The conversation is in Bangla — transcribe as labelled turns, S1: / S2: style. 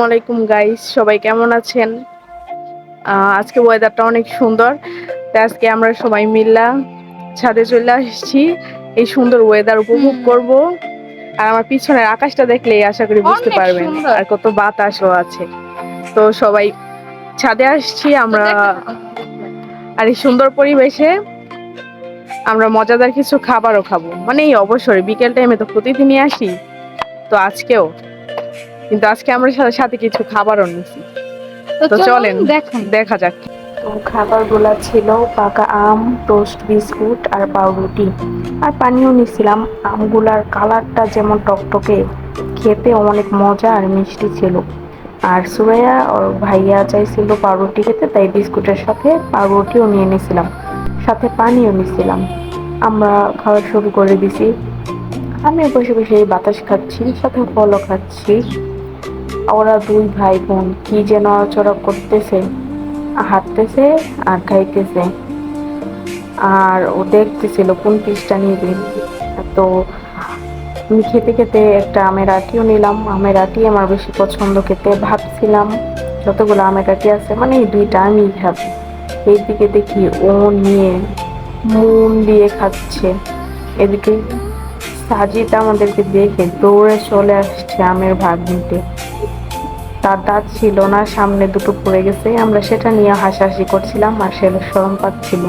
S1: আসসালামু আলাইকুম গাইস, সবাই কেমন আছেন? আজকে ওয়েদারটা অনেক সুন্দর। তাই আজকে আমরা সবাই মিল্লা ছাদে চলে আসছি এই সুন্দর ওয়েদার উপভোগ করব। আর আমার পিছনের আকাশটা দেখলেই আশা করি বুঝতে
S2: অনেক
S1: পারবেন
S2: সুন্দর।
S1: আর কত বাতাসও আছে। তো সবাই ছাদে আসছি আমরা, আর এই সুন্দর পরিবেশে আমরা মজাদার কিছু খাবারও খাবো। মানে এই অবসরে বিকেল টাইমে তো প্রতিদিনই আসি, তো আজকেও, কিন্তু আজকে আমরা সাথে সাথে কিছু খাবারও নিছি। তো চলেন
S2: দেখুন।
S1: দেখা যাক। তো খাবারগুলা ছিল পাকা আম, টোস্ট বিস্কুট আর পাউরুটি, আর পানিও নিছিলাম। আমগুলার কালারটা যেমন টকটকে, খেতে অনেক মজা আর মিষ্টি ছিল। আর সুরাইয়া ওর ভাইয়া চাইছিল পাউরুটি খেতে, তাই বিস্কুটের সাথে পাউরুটিও নিয়ে নিছিলাম, সাথে পানিও নিছিলাম। আমরা খাওয়া শুরু করে দিছি। আমি বসে বসে বাতাস খাচ্ছি, সাথে ফলও খাচ্ছি। ওরা দুই ভাই বোন কি যেন নড়াচড়া করতেছে, হাঁটতেছে আর খাইতেছে, আর ও দেখতেছিল কোন পিসটা নিবে। তো আমি খেতে খেতে একটা আমের আটিও নিলাম। আমের আটি আমার বেশি পছন্দ খেতে। ভাবছিলাম যতগুলো আমের আটি আছে মানে এই দুইটা আমি খাবো। এইদিকে দেখি ও নিয়ে মন দিয়ে খাচ্ছে। এদিকে সাজিদা আমাদেরকে দেখে দৌড়ে চলে আসছে আমের ভাগ নিতে। তার দাঁত ছিল না, সামনে দুটো পড়ে গেছে। আমরা সেটা নিয়ে হাসাহাসি করছিলাম আর সে শরম পাচ্ছিল।